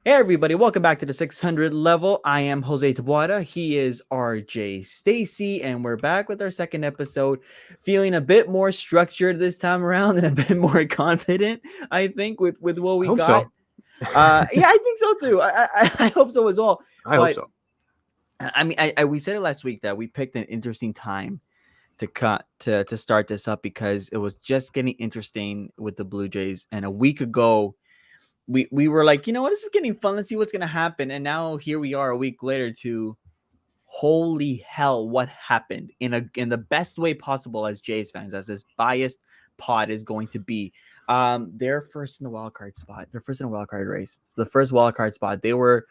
Hey everybody, welcome back to the 600 level. I am Jose Tabuada. He is RJ Stacy, and we're back with our second episode, feeling a bit more structured this time around and a bit more confident, I think, with what I we hope got. so. Yeah, I think so too. I hope so as well. I hope But so. I mean, we said it last week that we picked an interesting time to start this up because it was just getting interesting with the Blue Jays, and a week ago we were like, you know what, this is getting fun. Let's see what's gonna happen. And now here we are a week later to holy hell, what happened in the best way possible as Jays fans, as this biased pod is going to be. They're first in the wild card spot. They're first in a wild card race. The first wild card spot. They were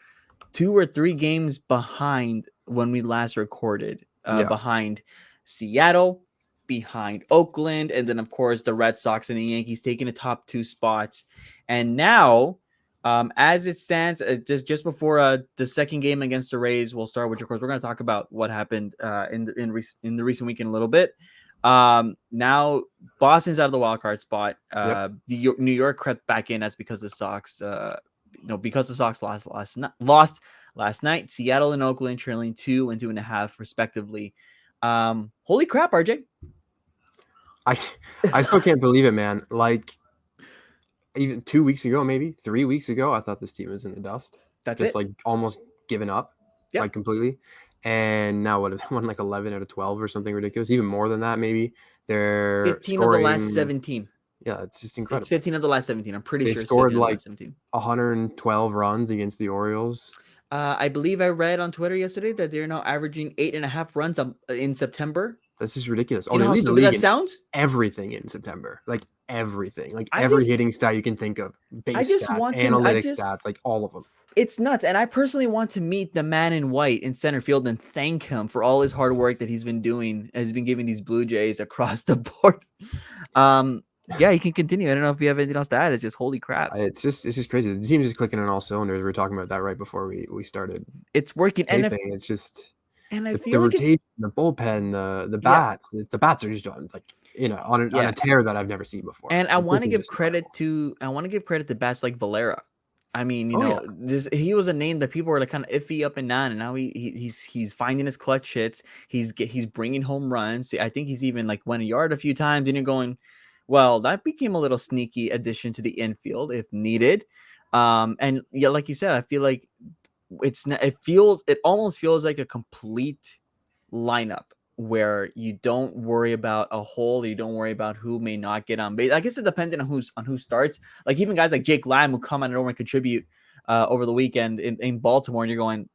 2 or 3 games behind when we last recorded. Yeah. Behind Seattle, behind Oakland, and then of course the Red Sox and the Yankees taking the top 2 spots. And now, as it stands, just before the second game against the Rays will start, which of course we're going to talk about what happened in the recent weekend a little bit. Now Boston's out of the wild card spot. Yep. New York crept back in. That's because the Sox, because the Sox lost last night. Seattle and Oakland trailing 2 and 2.5 respectively. Holy crap, RJ! I I still can't believe it, man. Like even 2 weeks ago, maybe 3 weeks ago, I thought this team was in the dust. That's Just it. like almost given up, Yep. like completely. And now what have they won like 11 out of 12 or something ridiculous? Even more than that, maybe. They're 15 of the last scoring. 17. Yeah, it's just It's incredible. 15 of the last 17. I'm pretty They sure it's scored 15 of the like last 17. 112 runs against the Orioles. I believe I read on Twitter yesterday that they're now averaging 8.5 runs in September. This is ridiculous. Do Oh, you know they how lead the stupid league that in sounds? everything in September. Like everything. Like I every just, hitting stat you can think of. I Base just stats, want to, I analytics just, stats, like all of them. it's nuts. And I personally want to meet the man in white in center field and thank him for all his hard work that he's been doing, has been giving these Blue Jays across the board. Yeah, you can continue. I don't know if you have anything else to add. It's just holy crap. It's just crazy. The team's just clicking on all cylinders. We were talking about that right before we started It's working. taping. It's just And I the feel like it's, rotation, the bullpen, the yeah, bats. The bats are just on like on yeah. a tear that I've never seen before. And I Like want this to is give just incredible. credit to bats like Valera. I mean, Oh yeah. he was a name that people were like kind of iffy up and down, and now he's finding his clutch hits. He's bringing home runs. I think he's even like went a yard a few times, and you're going, well, that became a little sneaky addition to the infield if needed. And yeah, like you said, I feel like it almost feels like a complete lineup where you don't worry about a hole, you don't worry about who may not get on base. I guess it depends on who starts. Like even guys like Jake Lamb who come out and over and contribute over the weekend in Baltimore, and you're going,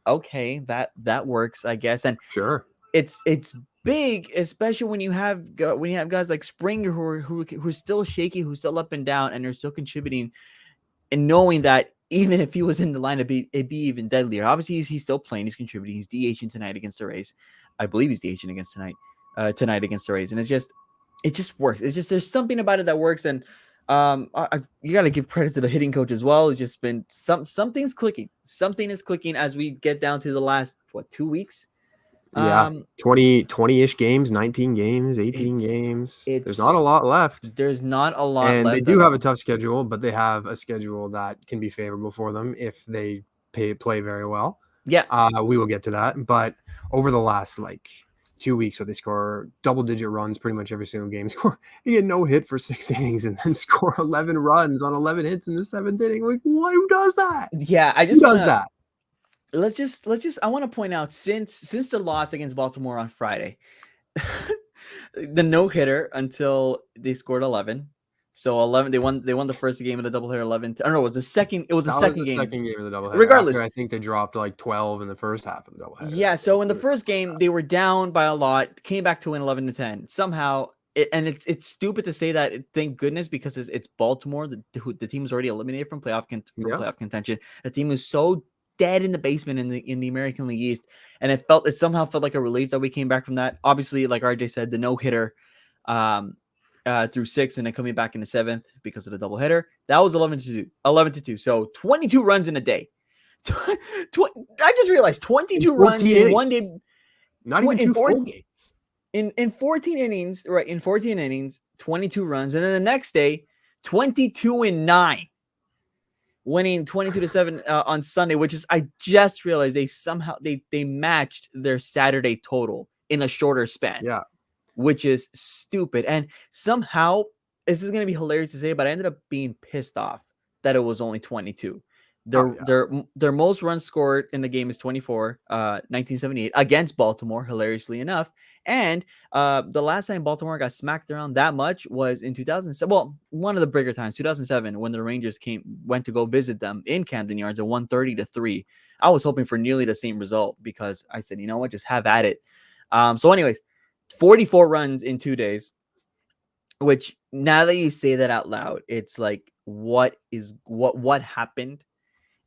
okay, that works, I guess. And Sure. it's big, especially when you have guys like Springer who's still shaky, who's still up and down, and they're still contributing, and knowing that even if he was in the line, it'd be even deadlier. Obviously, he's still playing. He's contributing. He's DHing tonight against the Rays. I believe he's DHing against tonight against the Rays, and it just works. It's just there's something about it that works, and you got to give credit to the hitting coach as well. It's just been something's clicking. Something is clicking as we get down to the last 2 weeks. Yeah. Um, 20-ish games, 19 games, 18 it's games. There's not a it's lot left. there's not a lot And they left do at have a all. tough schedule, but they have a schedule that can be favorable for them if they play very well. Yeah, We will get to that. But over the last like 2 weeks, where they score double-digit runs pretty much every single game, they get no hit for 6 innings and then score 11 runs on 11 hits in the seventh inning. Like, who does that? yeah. I Who just want does to that? let's just I want to point out, since the loss against Baltimore on Friday, the no hitter until they scored 11. So 11, they won the first game of the doubleheader 11. I don't know, it was the second. It was the That was second the game. second game of the doubleheader. After Regardless, I think they dropped like 12 in the first half of the doubleheader. I yeah. think So in the first game, they were down by a lot, came back to win 11-10. Somehow, it's stupid to say that. Thank goodness, because it's Baltimore. The team was already eliminated from Yeah. playoff contention. The team was so dead in the basement in the American League East, and it somehow felt like a relief that we came back from that. Obviously, like RJ said, the no hitter, um, through 6, and then coming back in the 7th because of the doubleheader. That was 11-2. 11-2. So 22 runs in a day. I just realized In 22 runs 14 in one innings. day. Not even In two four full games. in 14 innings, right? In 14 innings, 22 runs, and then the next day, 22 and 9. winning 22-7 on Sunday, which is I just realized they matched their Saturday total in a shorter span, Yeah. which is stupid. And somehow this is gonna be hilarious to say, but I ended up being pissed off that it was only 22. Oh Their yeah. their their most runs scored in the game is 24, 1978 against Baltimore, hilariously enough. And the last time Baltimore got smacked around that much was in 2007. Well, one of the bigger times, 2007, when the Rangers went to go visit them in Camden Yards at 130-3. I was hoping for nearly the same result because I said, you know what, just have at it. So, anyways, 44 runs in 2 days, which now that you say that out loud, it's like, what happened?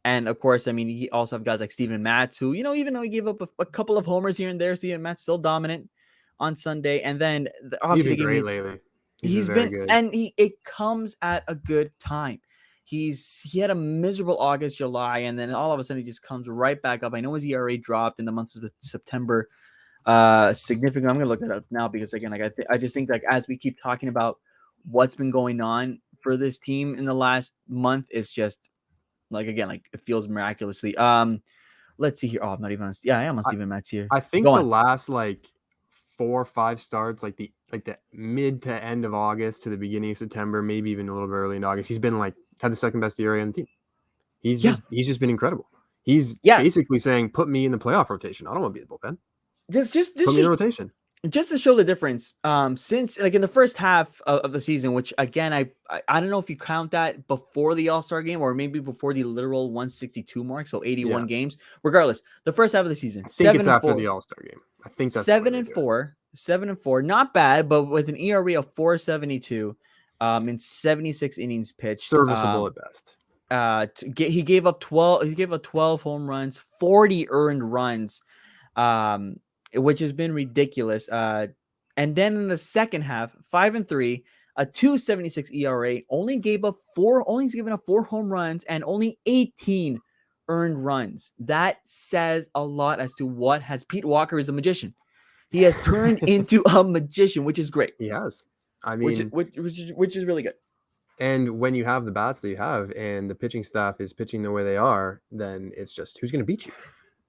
And of course, I mean, he also have guys like Steven Matz, who, even though he gave up a couple of homers here and there, Steven Matz still dominant on Sunday. And then He's obviously been they gave great me, lately. He's been he's very been, good. and it comes at a good time. He had a miserable August, July, and then all of a sudden he just comes right back up. I know his ERA dropped in the months of September significant. I'm gonna look that up now because again, like I just think like as we keep talking about what's been going on for this team in the last month, it's just like again, like it feels miraculously. Let's see here. Oh, I'm not even on. Yeah, I am on I, Steven Matz here. I think Go the on. last like 4 or 5 starts, like the mid to end of August to the beginning of September, maybe even a little bit early in August, he's been like had the second best ERA on the team. Yeah, He's just been incredible. He's yeah. basically saying, "Put me in the playoff rotation. I don't want to be the bullpen. Just just Put just me in the just rotation." just to show the difference, since like in the first half of the season, which again, I don't know if you count that before the All-Star game or maybe before the literal 162 mark, so Yeah, 81 games. Regardless, the first half of the season, I think it's seven and after the four, All Star game. I think that's the way seven they and do it. four, 7-4, not bad, but with an ERA of 4.72, in 76 innings pitched. Serviceable at best. He gave up 12. He gave up 12 home runs, 40 earned runs, um, which has been ridiculous. And then in the second half, 5-3, a 2.76 ERA, only he's given up 4 home runs and only 18 earned runs. That says a lot as to what has Pete Walker is a magician. He has turned into a magician, which is great. He has. I Which mean, which is really good. and when you have the bats that you have, and the pitching staff is pitching the way they are, then it's just who's going to beat you.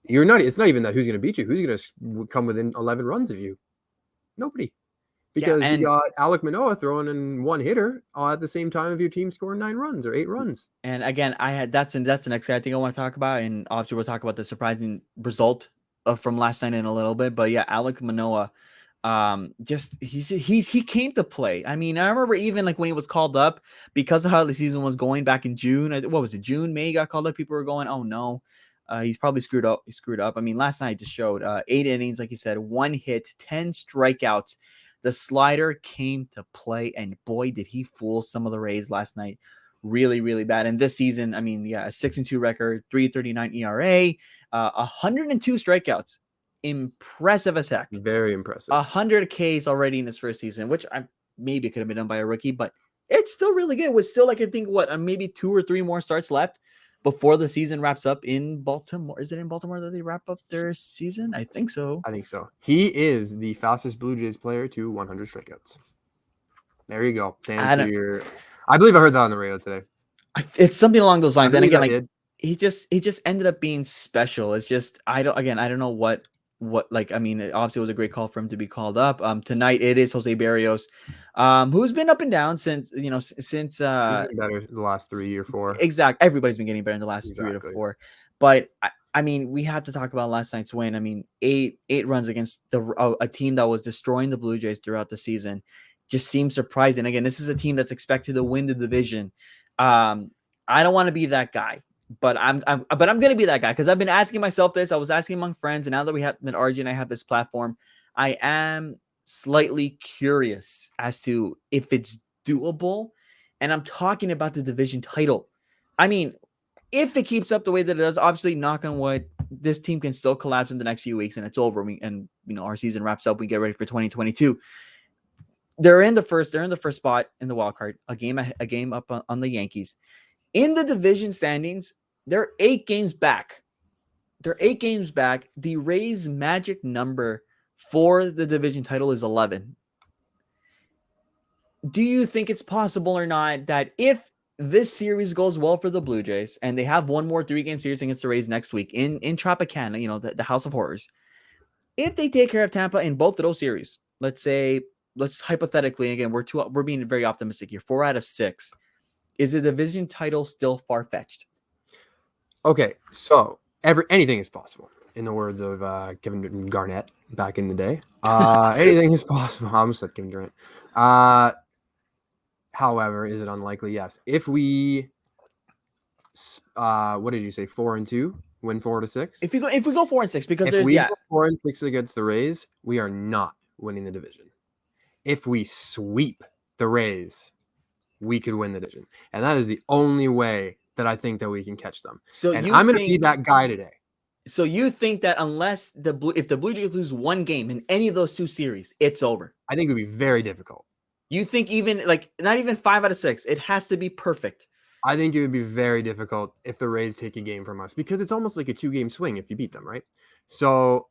You're not. It's not even that who's going to beat you. Who's going to come within 11 runs of you? Nobody. Yeah, Because you and got Alek Manoah throwing in one hitter at the same time of your team scoring 9 runs or 8 runs. And again, that's the next guy I think I want to talk about, and obviously we'll talk about the surprising result from last night in a little bit. But yeah, Alek Manoah, just he came to play. I mean, I remember even like when he was called up because of how the season was going back in June. What was it? June, May he got called up. People were going, "Oh no, he's probably screwed up." He screwed up. I mean, last night just showed 8 innings, like you said, 1 hit, 10 strikeouts. The slider came to play, and boy, did he fool some of the Rays last night. Really, really bad. And this season, I mean, yeah, a 6-2 record, 3.39 ERA, 102 strikeouts. Impressive as heck. Very impressive. 100 Ks already in his first season, which I maybe could have been done by a rookie, but it's still really good. With still, like, I think, maybe 2 or 3 more starts left before the season wraps up in Baltimore. Is it in Baltimore that they wrap up their season? I think so. I think so. He is the fastest Blue Jays player to 100 strikeouts. There you go. To I answer don't. your, I believe I heard that on the radio today. It's something along those I lines. And believe again, I like did. he just ended up being special. It's just I don't know what like I mean obviously it was a great call for him to be called up. Tonight it is Jose Barrios, who's been up and down since since He's been better the last 3 or 4. everybody's been getting better in the last 3 to Exactly. 4. But I mean we have to talk about last night's win. I mean eight runs against a team that was destroying the Blue Jays throughout the season just seems surprising. Again, this is a team that's expected to win the division. Um, I don't want to be that guy, but I'm gonna be that guy because I've been asking myself this. I was asking among friends, and now that RJ and I have this platform, I am slightly curious as to if it's doable. And I'm talking about the division title. I mean, if it keeps up the way that it does, obviously, knock on wood, this team can still collapse in the next few weeks, and it's over. And our season wraps up. We get ready for 2022. They're in the first. They're in the first spot in the wild card. A game up on the Yankees. In the division standings, they're 8 games back. They're 8 games back. The Rays' magic number for the division title is 11. Do you think it's possible or not that if this series goes well for the Blue Jays, and they have one more 3-game series against the Rays next week in Tropicana, the House of Horrors. If they take care of Tampa in both of those series, let's hypothetically, again, we're being very optimistic here, 4 out of 6. Is the division title still far-fetched? Okay, so anything is possible. In the words of Kevin Garnett back in the day, anything is possible. I almost said Kevin Durant. However, is it unlikely? Yes. If we, what did you say? 4-2, win 4 to 6. If we go 4-6, because if we go 4-6 against the Rays, we are not winning the division. If we sweep the Rays, we could win the division, and that is the only way that I think that we can catch them. So I'm going to be that guy today. So you think that if the Blue Jays lose one game in any of those 2 series, it's over? I think it would be very difficult. You think even not even 5 out of 6, it has to be perfect? I think it would be very difficult if the Rays take a game from us, because it's almost like a 2-game swing if you beat them, right? So,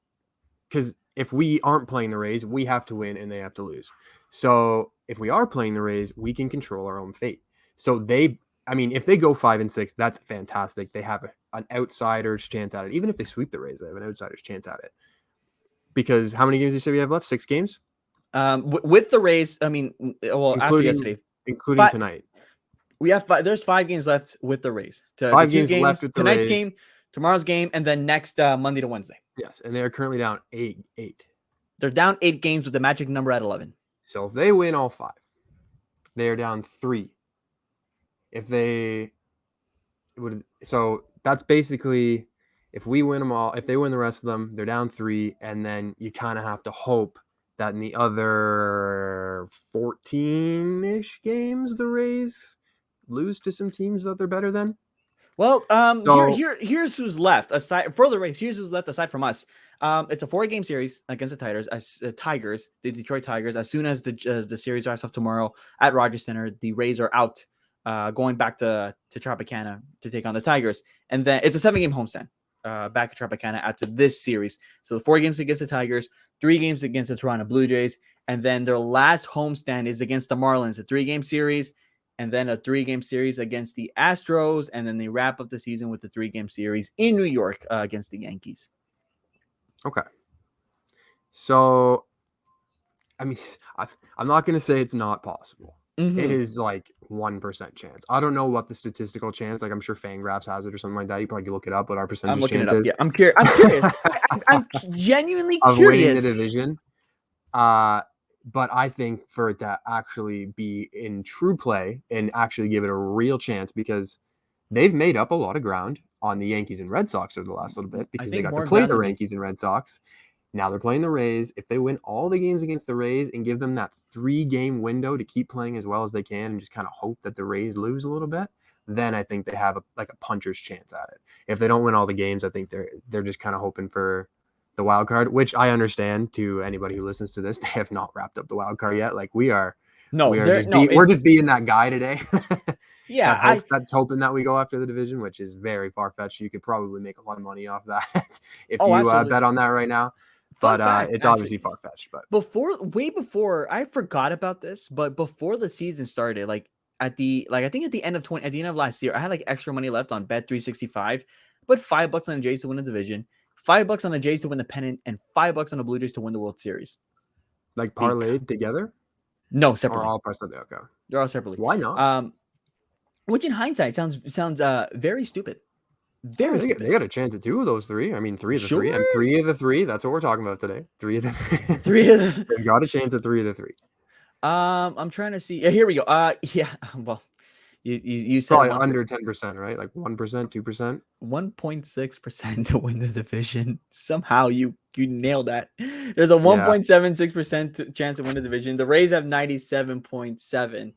because if we aren't playing the Rays, we have to win and they have to lose. So if we are playing the Rays, we can control our own fate. So if they go 5-6, that's fantastic. They have an outsider's chance at it. Even if they sweep the Rays, they have an outsider's chance at it. Because how many games do you say we have left? 6 games? With the Rays, after yesterday. Including tonight. We have 5. There's 5 games left with the Rays. 5 games left with the tonight's Rays. Game, tomorrow's game, and then next Monday to Wednesday. Yes, and they are currently down 8. They're down 8 games with the magic number at 11. So if they win all 5, they are down 3. So that's basically, if we win them all, if they win the rest of them, they're down 3, and then you kind of have to hope that in the other 14-ish games, the Rays lose to some teams that they're better than. Well, here's who's left aside for the Rays. Here's who's left aside from us. It's a 4-game series against the Tigers, the Detroit Tigers. As soon as the series wraps up tomorrow at Rogers Center, the Rays are out, going back to Tropicana to take on the Tigers, and then it's a 7-game homestand back at Tropicana after this series. So 4 games against the Tigers, 3 games against the Toronto Blue Jays, and then their last homestand is against the Marlins, a 3-game series. And then a 3-game series against the Astros. And then they wrap up the season with the 3-game series in New York against the Yankees. Okay. So, I'm not going to say it's not possible. Mm-hmm. It is like 1% chance. I don't know what the statistical chance, I'm sure Fangraphs has it or something like that. You probably can look it up, what our percentage chance is. Yeah, I'm curious. I'm genuinely of curious. Winning the division. But I think for it to actually be in true play and actually give it a real chance, because they've made up a lot of ground on the Yankees and Red Sox over the last little bit, because they got to play the Yankees and Red Sox. Now they're playing the Rays. If they win all the games against the Rays and give them that 3-game window to keep playing as well as they can and just kind of hope that the Rays lose a little bit, then I think they have a puncher's chance at it. If they don't win all the games, I think they're just kind of hoping for the wild card, which I understand. To anybody who listens to this, they have not wrapped up the wild card yet. We're just being that guy today. Yeah, that's hoping that we go after the division, which is very far-fetched. You could probably make a lot of money off that if you bet on that right now. But it's obviously far-fetched. But way before, I forgot about this, but before the season started, I think at the end of last year, I had extra money left on Bet365. Put $5 on the Jays to win the division, $5 on the Jays to win the pennant, and $5 on the Blue Jays to win the World Series. Parlayed together? No, separately. Or all separately. Okay. They're all separately. Why not? Which in hindsight sounds very stupid. Very stupid. They got a chance at 2 of those 3. I mean, 3 of the 3. And 3 of the 3. That's what we're talking about today. 3 of the 3. 3 of the. They've got a chance at 3 of the 3. I'm trying to see. Here we go. Yeah. Well, you said probably under 10%, right? 1%, 2%. 1.6% to win the division. Somehow you nailed that. There's a 1.76% chance to win the division. The Rays have 97.7.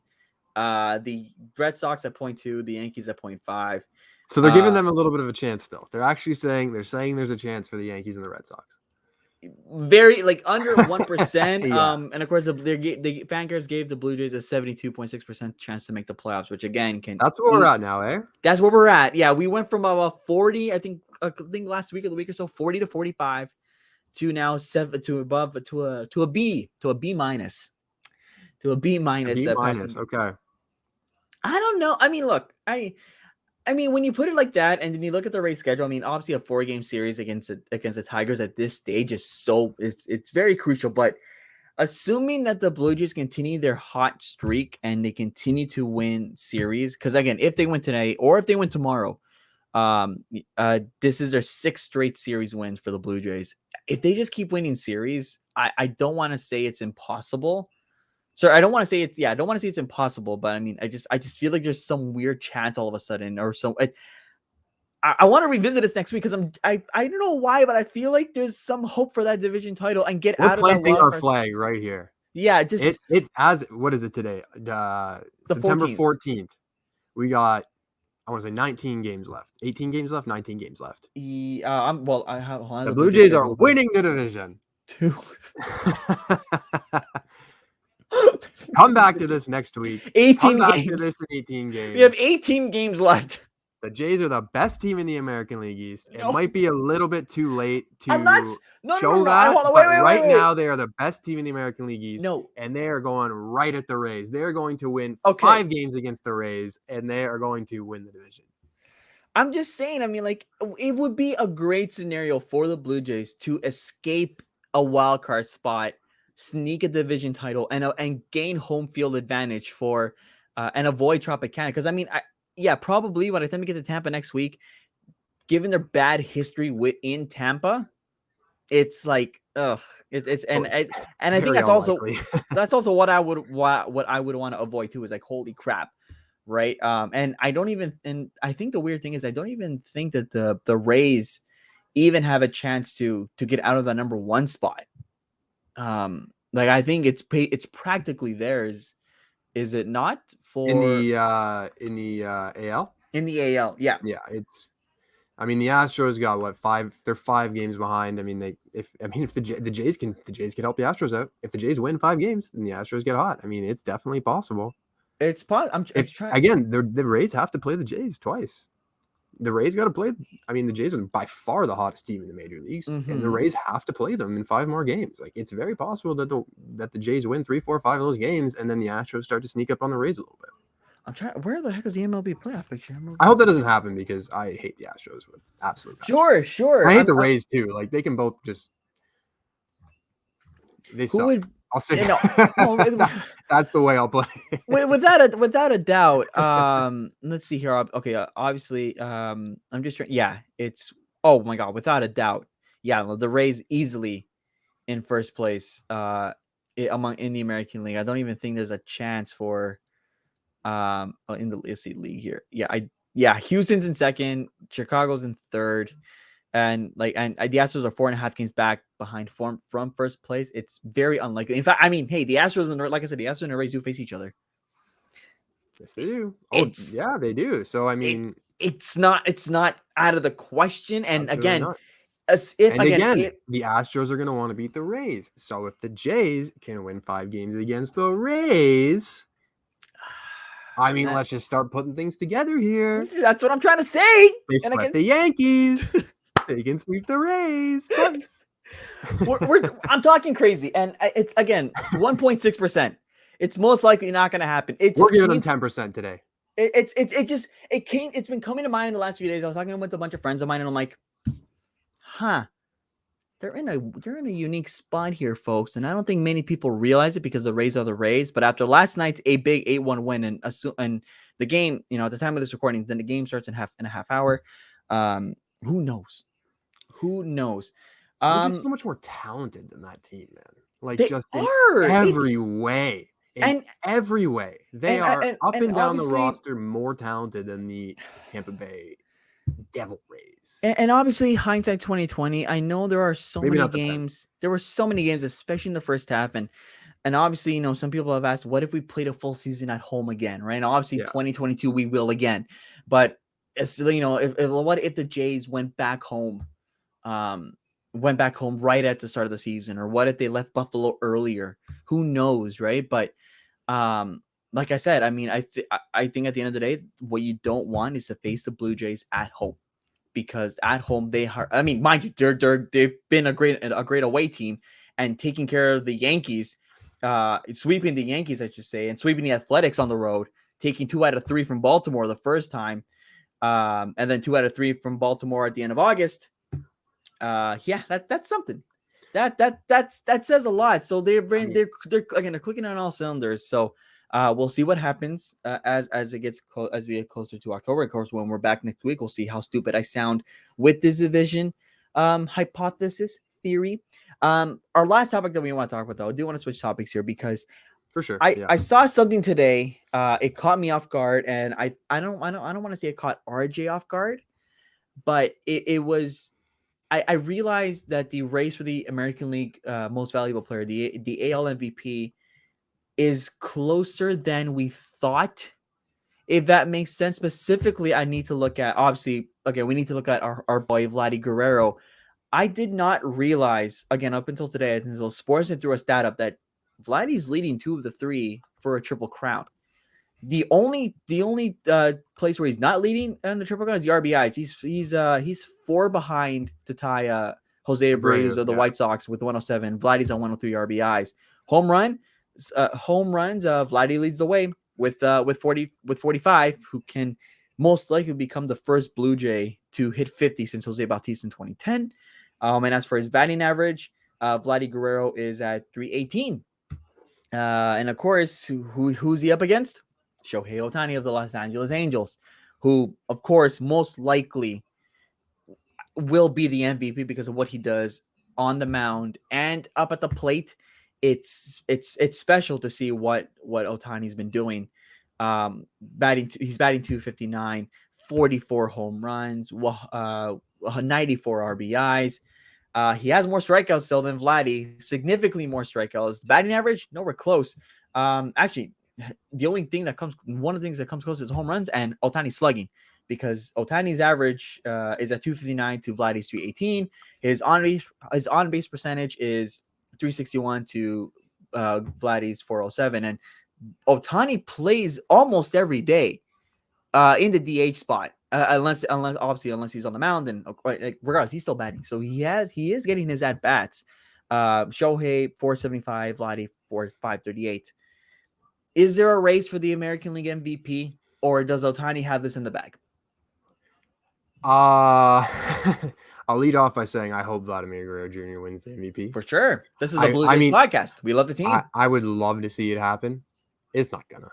The Red Sox at 0.2. The Yankees at 0.5. So they're giving them a little bit of a chance still. They're actually saying there's a chance for the Yankees and the Red Sox. Very under 1%. Yeah. And of course the Fangraphs gave the Blue Jays a 72.6% chance to make the playoffs, which again that's where we're at now, eh? That's where we're at. Yeah, we went from about 40, I think last week or the week or so, 40 to 45, to now 7 to above to a B minus. To a B minus. Okay. I don't know. I mean, look, I mean, when you put it like that, and then you look at the Rays schedule, I mean, obviously a 4-game series against the Tigers at this stage is it's very crucial. But assuming that the Blue Jays continue their hot streak and they continue to win series, because again, if they win today or if they win tomorrow, this is their 6th straight series wins for the Blue Jays. If they just keep winning series, I don't want to say it's impossible. So I don't want to say I don't want to say it's impossible, but I mean, I just feel like there's some weird chance all of a sudden, or so. I want to revisit this next week because I don't know why, but I feel like there's some hope for that division title and get We're out of that planting wild our card. flag right here. Yeah, just It as what is it today? the September 14th. 14th. We got, I want to say 19 games left. 18 games left, 19 games left. I have hold on, The the Blue Blue Jays Jays are schedule. winning the division. Two. Come back to this next week. 18 Come back to this games. in 18 games. We have 18 games left. The Jays are the best team in the American League East. It No, might be a little bit too late I'm not. to No. show I that, hold on. but Wait. right now they are the best team in the American League East, No. and they are going right at the Rays. They're going to win Okay. 5 games against the Rays, and they are going to win the division. I'm just saying, I mean, like, it would be a great scenario for the Blue Jays to escape a wild card spot, sneak a division title, and gain home field advantage for and avoid Tropicana. Because I mean, probably by the time we get to Tampa next week, given their bad history within Tampa, it's like, it's and I think Very unlikely. that's also what I would want to avoid too, is like, holy crap. Right. And I think the weird thing is I don't even think that the Rays even have a chance to get out of the number 1 spot. Like, I think it's practically theirs. Is it not in for the AL? in the AL? Yeah. Yeah, I mean, the Astros got what, 5? They're 5 games behind. I mean, if the Jays can help the Astros out. If the Jays win 5 games, then the Astros get hot. I mean, it's definitely possible. It's I'm trying again, the Rays have to play the Jays twice. The Rays got to play. I mean, the Jays are by far the hottest team in the major leagues, and the Rays have to play them in 5 more games. Like, it's very possible that the Jays win 3, 4, 5 of those games, and then the Astros start to sneak up on the Rays a little bit. I'm trying. Where the heck is the MLB playoff picture? I hope that doesn't happen because I hate the Astros with absolute passion. Sure. I hate the Rays too. Like, they can both just suck. I'll say that's the way I'll play. without a doubt. Let's see here. Okay, obviously, I'm just trying. Yeah, it's oh my god, without a doubt. Yeah, the Rays easily in first place. In the American League, I don't even think there's a chance for in the league here. Houston's in second, Chicago's in third. And the Astros are 4.5 games back behind from first place. It's very unlikely. In fact, I mean, hey, the Astros and like I said, the Astros and the Rays do face each other. Yes, they do. Yeah, they do. So I mean, it's not out of the question. And again, not. the Astros are going to want to beat the Rays. So if the Jays can win 5 games against the Rays, I mean, let's just start putting things together here. That's what I'm trying to say. They swept the Yankees. They can sweep the Rays twice. I'm talking crazy, and it's again 1.6%. It's most likely not going to happen. We're giving them 10% today. It's been coming to mind in the last few days. I was talking with a bunch of friends of mine, and I'm like, you're in a unique spot here, folks, and I don't think many people realize it because the Rays are the Rays. But after last night's a big 8-1 win, and the game, at the time of this recording, then the game starts in a half hour. Who knows? They're just so much more talented than that team, man. Like, they just are. in every way. In every way. They are up and down the roster more talented than the Tampa Bay Devil Rays. And obviously, hindsight 2020. I know there are so many games. There were so many games, especially in the first half, and obviously, some people have asked, what if we played a full season at home again, right? And obviously, 2022 we will again. But what if the Jays went back home right at the start of the season, or what if they left Buffalo earlier? Who knows, right? But like I said, I mean, I think at the end of the day, what you don't want is to face the Blue Jays at home, because at home they are. I mean, mind you, they've been a great away team, and taking care of the Yankees, sweeping the Yankees, I should say, and sweeping the Athletics on the road. taking 2 out of 3 from Baltimore the first time, and then 2 out of 3 from Baltimore at the end of August. Yeah, that's something. That says a lot. So they're again, they're clicking on all cylinders. So we'll see what happens as it gets as we get closer to October. Of course, when we're back next week, we'll see how stupid I sound with this division hypothesis theory. Our last topic that we want to talk about, though, I do want to switch topics here because For sure. I saw something today. It caught me off guard, and I don't want to say it caught RJ off guard, but it was. I realized that the race for the American League most valuable player, the AL MVP, is closer than we thought. If that makes sense, specifically, I need to look at, obviously, again, we need to look at our boy Vladdy Guerrero. I did not realize, again, up until today, until Sportsnet threw a stat up, that Vladdy's leading 2 of the 3 for a triple crown. The only place where he's not leading in the triple crown is the RBIs. He's 4 behind to tie Jose Abreu of the White Sox with 107. Vladdy's on 103 RBIs. Home runs. Vladdy leads the way with 45, who can most likely become the first Blue Jay to hit 50 since Jose Bautista in 2010. And as for his batting average, Vladdy Guerrero is at 318. And of course, who's he up against? Shohei Ohtani of the Los Angeles Angels, who, of course, most likely will be the MVP because of what he does on the mound and up at the plate. It's special to see what Ohtani's been doing. He's batting 259, 44 home runs, 94 RBIs. He has more strikeouts still than Vladdy, significantly more strikeouts. Batting average, nowhere close. Actually, one of the things that comes close is home runs and Ohtani slugging, because Ohtani's average is at 259 to Vladdy's 318. His on base percentage is 361 to Vladdy's 407, and Ohtani plays almost every day in the DH spot, unless he's on the mound, and regardless, he's still batting. So he is getting his at bats. Shohei 475, Vladdy 538. Is there a race for the American League MVP, or does Ohtani have this in the bag? I'll lead off by saying I hope Vladimir Guerrero Jr. wins the MVP. For sure. This is a Blue Jays podcast. We love the team. I would love to see it happen. It's not gonna.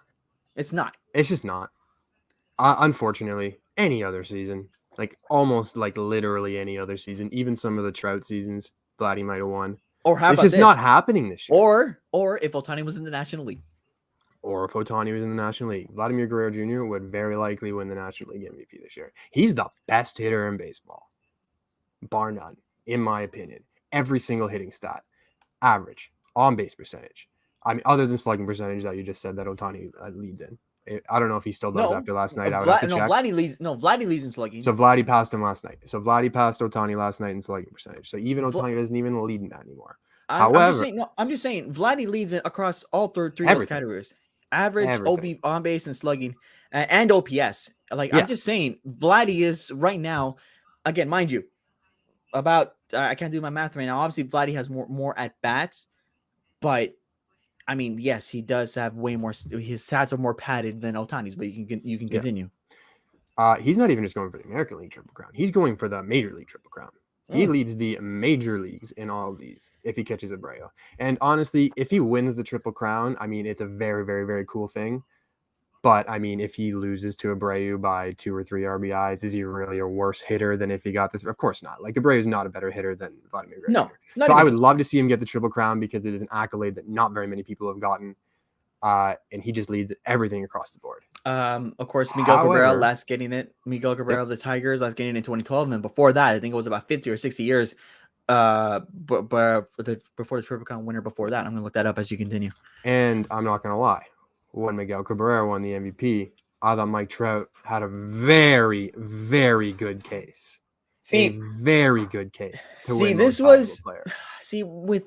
It's not. It's just not. Unfortunately, any other season, like almost like literally any other season, even some of the Trout seasons, Vladdy might have won. Or how it's about just this? Not happening this year. Or if Ohtani was in the National League. Or if Ohtani was in the National League, Vladimir Guerrero Jr. would very likely win the National League MVP this year. He's the best hitter in baseball, bar none, in my opinion. Every single hitting stat, average, on-base percentage. I mean, other than slugging percentage that you just said that Ohtani leads in. I don't know if he still does after last night. I would have to check. Vladdy leads in slugging. So Vladdy passed him last night. So Vladdy passed Ohtani last night in slugging percentage. So even Ohtani doesn't even lead in that anymore. However, I'm just saying Vladdy leads across all three of those categories. Average, OB, on base, and slugging, and OPS. I'm just saying, Vladdy is right now, again, mind you, about I can't do my math right now. Obviously, Vladdy has more at bats, but I mean, yes, he does have way more. His stats are more padded than Ohtani's, but you can continue. He's not even just going for the American League Triple Crown. He's going for the Major League Triple Crown. He leads the major leagues in all of these if he catches Abreu. And honestly, if he wins the Triple Crown, I mean, it's a very, very, very cool thing. But, I mean, if he loses to Abreu by 2 or 3 RBIs, is he really a worse hitter than if he got the... Of course not. Like, Abreu is not a better hitter than Vladimir Guerrero. No. So I would love to see him get the Triple Crown because it is an accolade that not very many people have gotten. And he just leads everything across the board. Of course, Miguel Cabrera last getting it. Miguel Cabrera of the Tigers last getting it in 2012, and before that, I think it was about 50 or 60 years. But before the Triple Crown winner before that, I'm gonna look that up as you continue. And I'm not gonna lie, when Miguel Cabrera won the MVP, I thought Mike Trout had a very, very good case. A very good case. With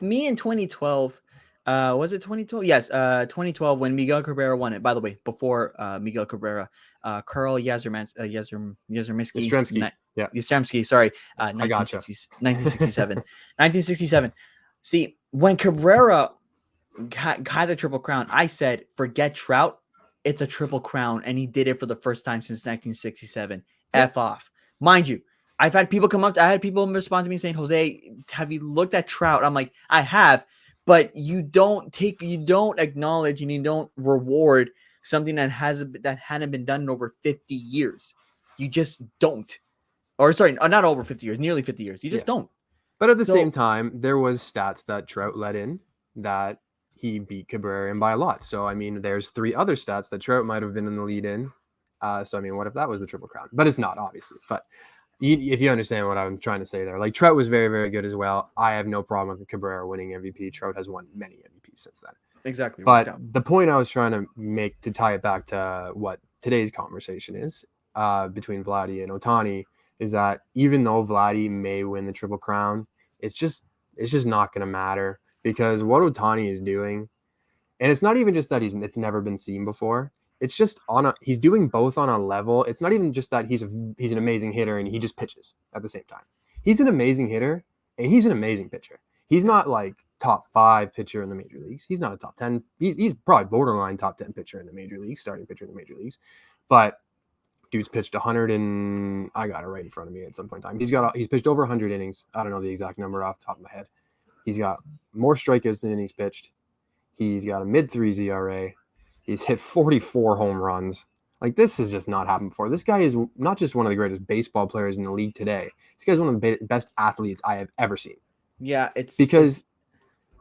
me in 2012. Was it 2012? Yes, 2012 when Miguel Cabrera won it. By the way, before Miguel Cabrera, Carl Yastrzemski. Yastrzemski, sorry, 1967. 1967. See, when Cabrera had the Triple Crown, I said, forget Trout. it's a triple crown, and he did it for the first time since 1967. Yeah. F off. Mind you, I had people respond to me saying, Jose, have you looked at Trout? I'm like, I have, but you don't acknowledge and you don't reward something that hadn't been done in over 50 years. You just don't. Or sorry, not over 50 years, nearly 50 years. You just don't. But at the same So time, there was stats that Trout let in that he beat Cabrera in by a lot. So I mean, there's 3 other stats that Trout might have been in the lead in. So I mean, what if that was the Triple Crown? But it's not, obviously. But if you understand what I'm trying to say there, like Trout was very, very good as well. I have no problem with Cabrera winning MVP. Trout has won many MVPs since then. exactly. But the point I was trying to make, to tie it back to what today's conversation is between Vladdy and Ohtani, is that even though Vladdy may win the Triple Crown, it's just not going to matter, because what Ohtani is doing, and it's not even just that it's never been seen before. It's just he's doing both on a level. It's not even just that he's an amazing hitter and he just pitches at the same time. He's an amazing hitter and he's an amazing pitcher. He's not like top 5 pitcher in the major leagues. He's not a top 10. He's probably borderline top 10 pitcher in the major leagues, starting pitcher in the major leagues. But dude's pitched 100 and I got it right in front of me at some point in time. He's pitched over 100 innings. I don't know the exact number off the top of my head. He's got more strikeouts than innings pitched. He's got a mid-3s ERA. He's hit 44 home runs. Like, this has just not happened before. This guy is not just one of the greatest baseball players in the league today. This guy's one of the best athletes I have ever seen. Yeah,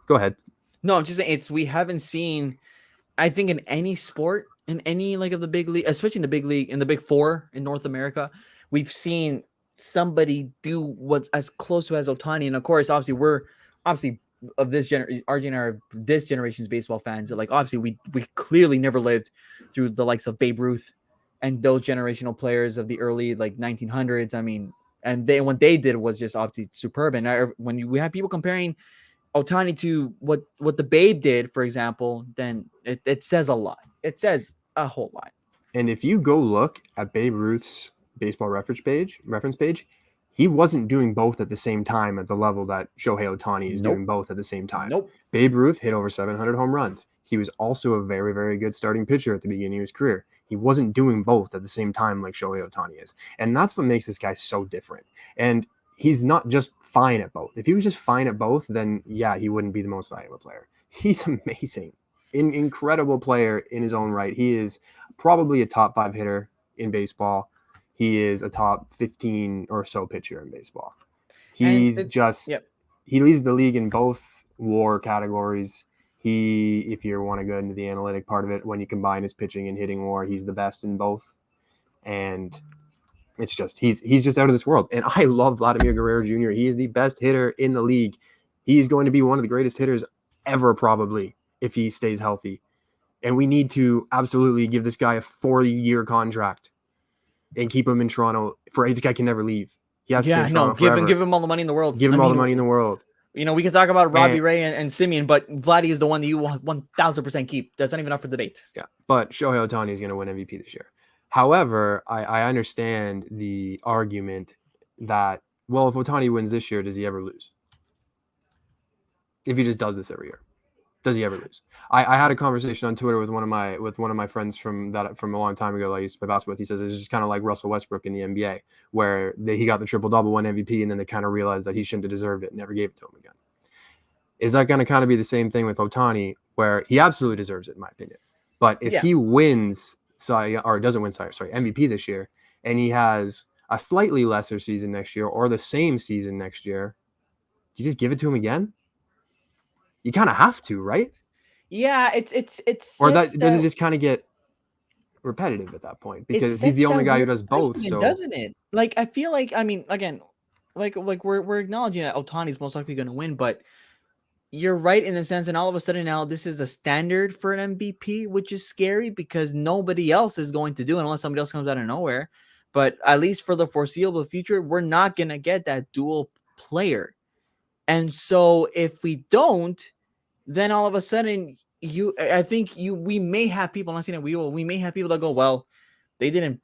go ahead. No, I'm just saying we haven't seen, I think, in any sport, in any like of the big league, especially in the big league, in the big 4 in North America, we've seen somebody do what's as close to as Ohtani. And of course, obviously, we're of this this generation's baseball fans. Like, obviously, we clearly never lived through the likes of Babe Ruth and those generational players of the early like 1900s. I mean, and what they did was just obviously superb. And when we have people comparing Ohtani to what the Babe did, for example, then it says a lot. It says a whole lot. And if you go look at Babe Ruth's baseball reference page, he wasn't doing both at the same time at the level that Shohei Ohtani is doing both at the same time. Nope. Babe Ruth hit over 700 home runs. He was also a very, very good starting pitcher at the beginning of his career. He wasn't doing both at the same time like Shohei Ohtani is. And that's what makes this guy so different. And he's not just fine at both. If he was just fine at both, then yeah, he wouldn't be the most valuable player. He's amazing. Incredible player in his own right. He is probably a top 5 hitter in baseball. He is a top 15 or so pitcher in baseball. He leads the league in both WAR categories. If you want to go into the analytic part of it, when you combine his pitching and hitting WAR, he's the best in both. And it's just, he's just out of this world. And I love Vladimir Guerrero Jr. He is the best hitter in the league. He's going to be one of the greatest hitters ever, probably, if he stays healthy. And we need to absolutely give this guy a 40-year contract and keep him in Toronto. This guy can never leave. He has to stay in Toronto forever. Give him all the money in the world. Give him all the money in the world. You know, we can talk about Robbie Ray and Simeon, but Vladdy is the one that you will 1,000% keep. That's not even up for debate. Yeah, but Shohei Ohtani is going to win MVP this year. However, I understand the argument that, well, if Ohtani wins this year, does he ever lose? If he just does this every year, does he ever lose? I had a conversation on Twitter with one of my friends from a long time ago that I used to play basketball with. He says it's just kind of like Russell Westbrook in the NBA, where he got the triple-double, won MVP, and then they kind of realized that he shouldn't have deserved it and never gave it to him again. Is that going to kind of be the same thing with Ohtani, where he absolutely deserves it, in my opinion? But if he wins doesn't win MVP this year, and he has a slightly lesser season next year or the same season next year, you just give it to him again? You kind of have to, right? Yeah, it's or does it just kind of get repetitive at that point, because he's the only guy who does both? So doesn't it? Like, I feel like, I mean, again, like we're acknowledging that Ohtani's most likely going to win, but you're right in a sense. And all of a sudden now this is a standard for an MVP, which is scary because nobody else is going to do it unless somebody else comes out of nowhere. But at least for the foreseeable future, we're not going to get that dual player. And so if we don't, then all of a sudden we may have people, I'm not saying that we may have people that go, well, they didn't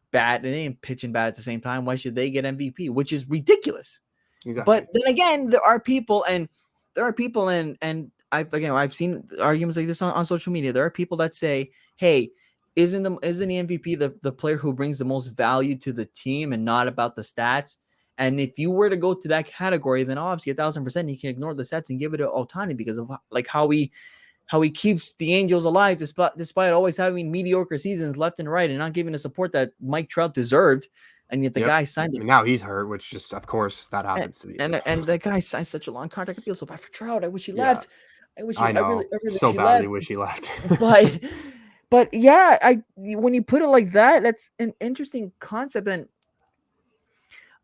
pitch and bat at the same time. Why should they get MVP? Which is ridiculous. Exactly. But then again, there are people and I've seen arguments like this on social media. There are people that say, hey, isn't the MVP the player who brings the most value to the team and not about the stats? And if you were to go to that category, then obviously 1,000% you can ignore the stats and give it to Ohtani because of like how he keeps the Angels alive despite always having mediocre seasons left and right and not giving the support that Mike Trout deserved. And yet the Yep. guy signed I it. mean, now he's hurt, which just, of course, that And, happens to the and Angels. the guy signed such a long contract. I feel so bad for Trout. I wish he Yeah, left. I wish I I know. really So wish he badly left. wish he left. But yeah, when you put it like that, that's an interesting concept. And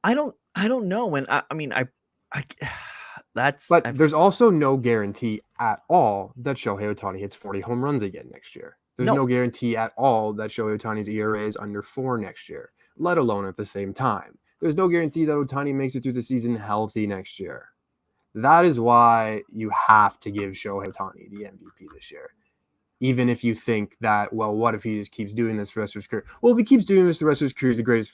I don't know. And I mean I that's But there's also no guarantee at all that Shohei Ohtani hits 40 home runs again next year. There's no no. guarantee at all that Shohei Ohtani's ERA is under 4 next year, let alone at the same time. There's no guarantee that Ohtani makes it through the season healthy next year. That is why you have to give Shohei Ohtani the MVP this year. Even if you think that, well, what if he just keeps doing this for the rest of his career? Well, if he keeps doing this the rest of his career, he's the greatest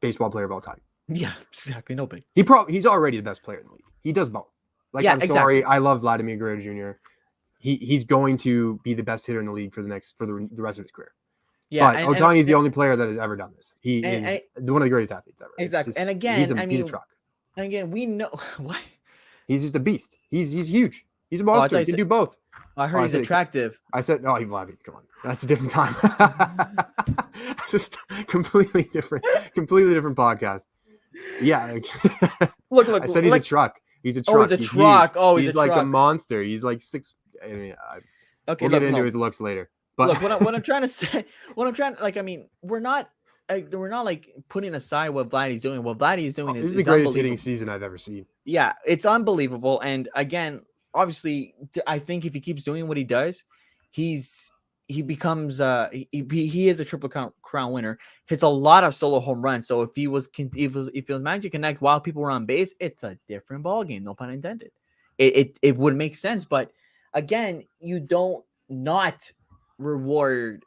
baseball player of all time. Yeah, exactly. No big. He's already the best player in the league. He does both. Like, yeah, I'm exactly. Sorry, I love Vladimir Guerrero Jr. He's going to be the best hitter in the league for the rest of his career. Yeah, but Ohtani is the only player that has ever done this. He is one of the greatest athletes ever. Exactly. And again, he's a truck. And again, we know what he's just a beast. He's huge. He's a monster. He can do both. I heard he's attractive. I said, no, Vladimir, come on. That's a different time. It's just completely different podcast. Yeah. Look. I said he's a truck. He's a truck. Oh, he's a truck. Oh, he's like a monster. He's like 6. I mean, we'll get into his looks later. But look, what I'm trying to say, I mean, we're not like putting aside what Vladdy's doing. What Vladdy's doing is the greatest hitting season I've ever seen. Yeah, it's unbelievable. And again, obviously, I think if he keeps doing what he does, he becomes he is a triple crown winner. Hits a lot of solo home runs. So if he was managed to connect while people were on base, it's a different ball game. No pun intended. It would make sense, but again, you don't not reward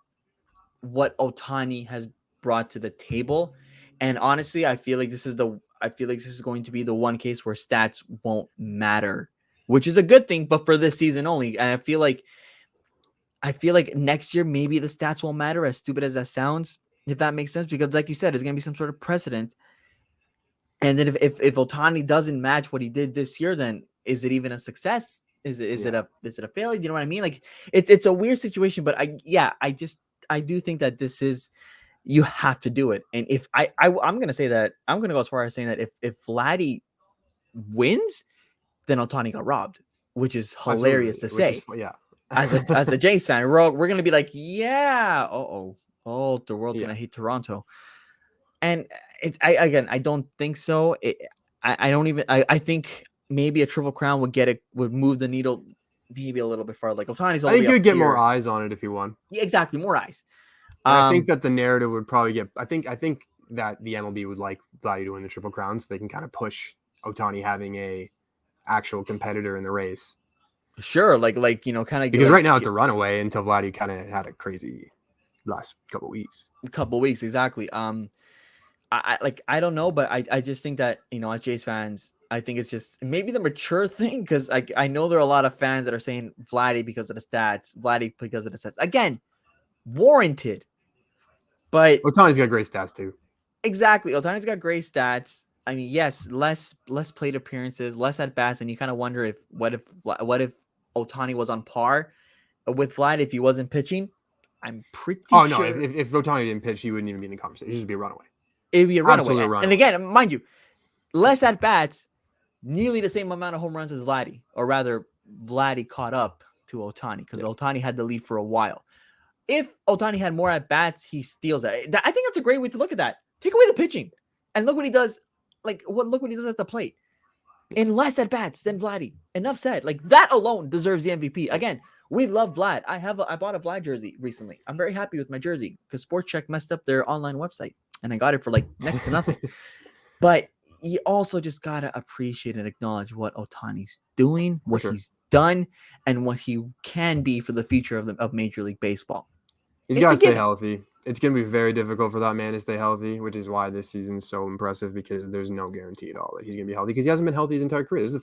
what Ohtani has brought to the table. And honestly, I feel like this is going to be the one case where stats won't matter, which is a good thing, but for this season only. And I feel like next year, maybe the stats won't matter, as stupid as that sounds, if that makes sense, because like you said, there's going to be some sort of precedent. And then if Ohtani doesn't match what he did this year, then is it even a success? Is it a failure? You know what I mean? Like it's a weird situation, but I do think that this is, you have to do it. And if I'm going to say that, I'm going to go as far as saying that if Vladdy wins, then Ohtani got robbed, which is hilarious to say. As a Jays fan, we're going to be like, yeah, the world's going to hate Toronto. And I don't think so. I think maybe a triple crown would move the needle maybe a little bit farther. Like Ohtani's, I think you'd get more eyes on it if you won. Yeah, exactly, more eyes. I think that the narrative would probably get. I think that the MLB would like Vladdy to win the triple crown, so they can kind of push Ohtani having a actual competitor in the race. Sure, like kind of, because right now it's a runaway until Vladdy kind of had a crazy last couple weeks. Exactly. I don't know, but I just think that, as Jays fans, I think it's just maybe the mature thing, because I know there are a lot of fans that are saying Vladdy because of the stats, Vladdy because of the stats. Again, warranted. But Ohtani's got great stats too. Exactly. Ohtani's got great stats. I mean, yes, less plate appearances, less at bats, and you kind of wonder what if Ohtani was on par with Vlad if he wasn't pitching. I'm pretty sure. Oh no, if Ohtani didn't pitch, he wouldn't even be in the conversation. He'd just be a runaway. It'd be a runaway. And again, mind you, less at bats, nearly the same amount of home runs as Vladdy, or rather, Vladdy caught up to Ohtani because Ohtani had the lead for a while. If Ohtani had more at bats, he steals that. I think that's a great way to look at that. Take away the pitching and look what he does. Look what he does at the plate. In less at bats than Vladdy. Enough said. Like that alone deserves the MVP. Again, we love Vlad. I bought a Vlad jersey recently. I'm very happy with my jersey because Sport Check messed up their online website and I got it for like next to nothing. But you also just gotta appreciate and acknowledge what Ohtani's doing, what he's done, and what he can be for the future of Major League Baseball. He's got to stay healthy. It's going to be very difficult for that man to stay healthy, which is why this season's so impressive, because there's no guarantee at all that he's going to be healthy, because he hasn't been healthy his entire career. This is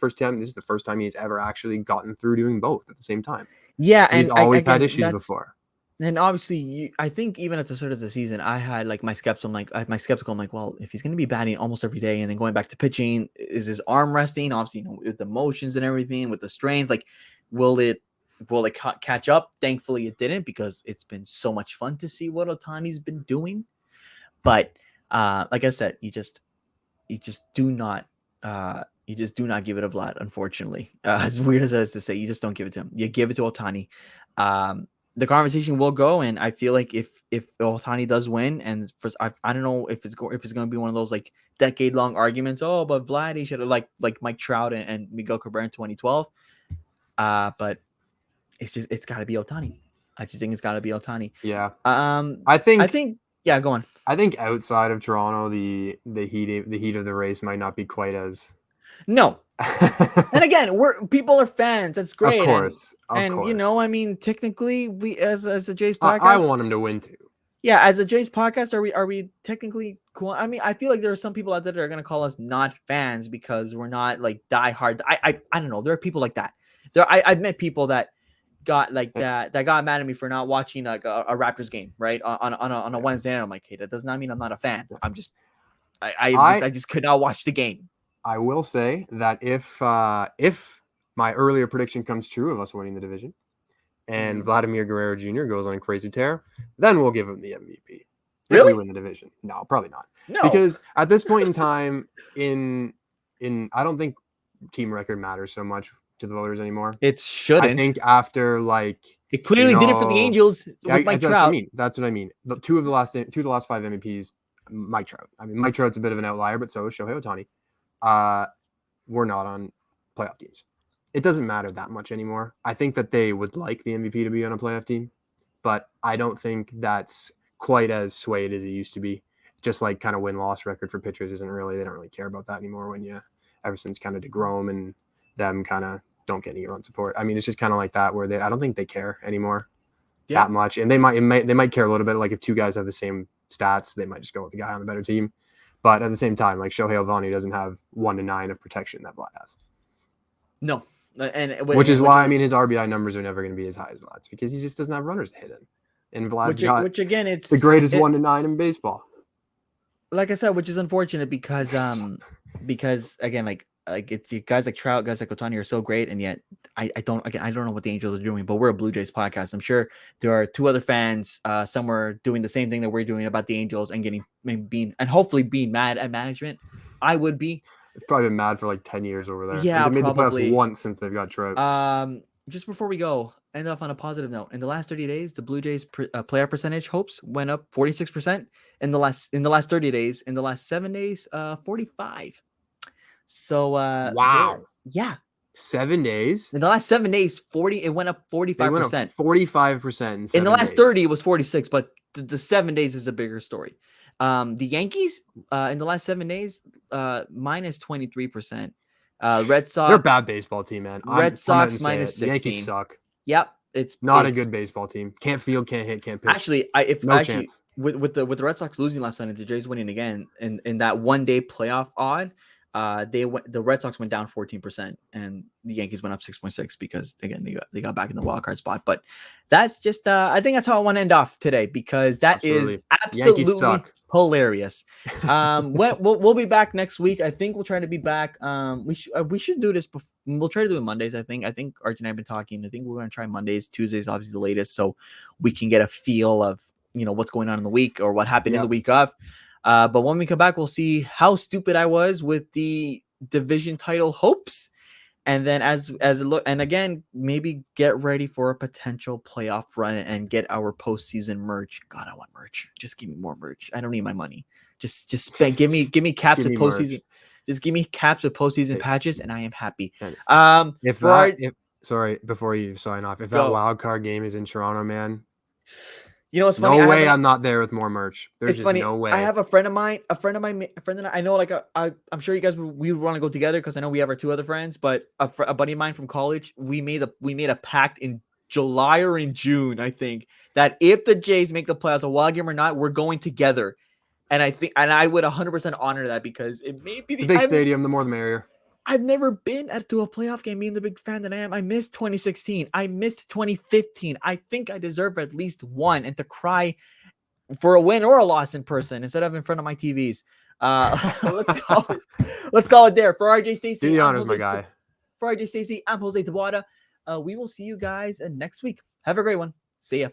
the first time he's ever actually gotten through doing both at the same time. Yeah, and he's always had issues before. And obviously, I think even at the start of the season, I had like my skeptical. I'm like, well, if he's going to be batting almost every day and then going back to pitching, is his arm resting? Obviously, with the motions and everything, with the strength, like, will it catch up? Thankfully, it didn't, because it's been so much fun to see what Otani's been doing. But like I said, you just do not give it a Vlad, unfortunately. As weird as that is to say, you just don't give it to him. You give it to Ohtani. The conversation will go, and I feel like if Ohtani does win, and I don't know if it's going to be one of those like decade long arguments. Oh, but Vladdy should have like Mike Trout and Miguel Cabrera in 2012. But it's got to be Ohtani. I just think it's got to be Ohtani. Yeah. I think yeah. Go on. I think outside of Toronto, the heat of the race might not be quite as. No. And again, people are fans. That's great. Of course. I mean, technically, we as a Jays podcast, I want him to win too. Yeah, as a Jays podcast, are we technically cool? I mean, I feel like there are some people out there that are gonna call us not fans because we're not like diehard. I don't know. There are people like that. I've met people that got like that got mad at me for not watching like a Raptors game, right, on a Wednesday night. I'm like, hey, that does not mean I'm not a fan. I'm just I just could not watch the game. I will say that if my earlier prediction comes true of us winning the division, and Vladimir Guerrero Jr. goes on a crazy tear, then we'll give him the MVP. If we win the division. No, probably not. No. Because at this point in time, in I don't think team record matters so much to the voters anymore. It shouldn't. I think after like it clearly did it for the Angels with Mike Trout. That's what I mean. The two of the last 5 MVPs, Mike Trout. I mean, Mike Trout's a bit of an outlier, but so is Shohei Ohtani. We're not on playoff teams. It doesn't matter that much anymore. I think that they would like the MVP to be on a playoff team, but I don't think that's quite as swayed as it used to be. Just like kind of win-loss record for pitchers they don't really care about that anymore ever since kind of DeGrom and them kind of don't get any run support. I mean, it's just kind of like that where I don't think they care anymore that much. And they might care a little bit. Like if two guys have the same stats, they might just go with the guy on the better team. But at the same time, like Shohei Ohtani doesn't have 1 to 9 of protection that Vlad has. No. Which is why his RBI numbers are never going to be as high as Vlad's, because he just doesn't have runners to hit in. And Vlad's which again, it's the greatest 1 to 9 in baseball. Like I said, which is unfortunate because again, like guys like Trout, guys like Ohtani are so great, and yet I don't know what the Angels are doing, but we're a Blue Jays podcast. I'm sure there are 2 other fans somewhere doing the same thing that we're doing about the Angels and hopefully being mad at management. I would be. It's probably been mad for like 10 years over there. Yeah, they made probably. the playoffs once since they've got Trout. Just before we go, end off on a positive note. In the last 30 days, the Blue Jays playoff percentage hopes went up 46%. In the last 30 days, in the last 7 days, 45. So wow. Yeah. 7 days? In the last 7 days, it went up 45%. 45%. In the last 30, it was 46, but the 7 days is a bigger story. The Yankees in the last 7 days, minus 23%. Red Sox. They're a bad baseball team, man. Red Sox minus 16. Yankees suck. Yep. It's not a good baseball team. Can't field, can't hit, can't pitch. Actually, chance. With the Red Sox losing last night and the Jays winning again in that 1 day playoff odd, the Red Sox went down 14% and the Yankees went up 6.6 because again they got back in the wild card spot. But that's just I think that's how I want to end off today, because that is absolutely hilarious. We'll be back next week. I think we'll try to be back. We should do this. We'll try to do it Mondays. I think Arch and I have been talking. I think we're going to try Mondays. Tuesdays obviously the latest, so we can get a feel of what's going on in the week or what happened in the week of. But when we come back, we'll see how stupid I was with the division title hopes. And then as it look, and again, maybe get ready for a potential playoff run and get our postseason merch. God, I want merch. Just give me more merch. I don't need my money. Just spend. Give me caps with postseason. Merch. Just give me caps with postseason patches, and I am happy. Sorry, before you sign off, if that wild card game is in Toronto, man. It's funny. No way I'm not there with more merch. There's just funny. No way. I have a friend of mine that I know, like, I'm sure you guys we would want to go together because I know we have our 2 other friends, but a buddy of mine from college, we made a pact in July or in June, I think, that if the Jays make the playoffs, a wild game or not, we're going together. And I would 100% honor that because it may be the big stadium, the more the merrier. I've never been to a playoff game being the big fan that I am. I missed 2016. I missed 2015. I think I deserve at least one, and to cry for a win or a loss in person instead of in front of my TVs. Let's call it there. For RJ Stacy, Do the honors, my guy. For RJ Stacy, I'm Jose Tabuada. We will see you guys next week. Have a great one. See ya.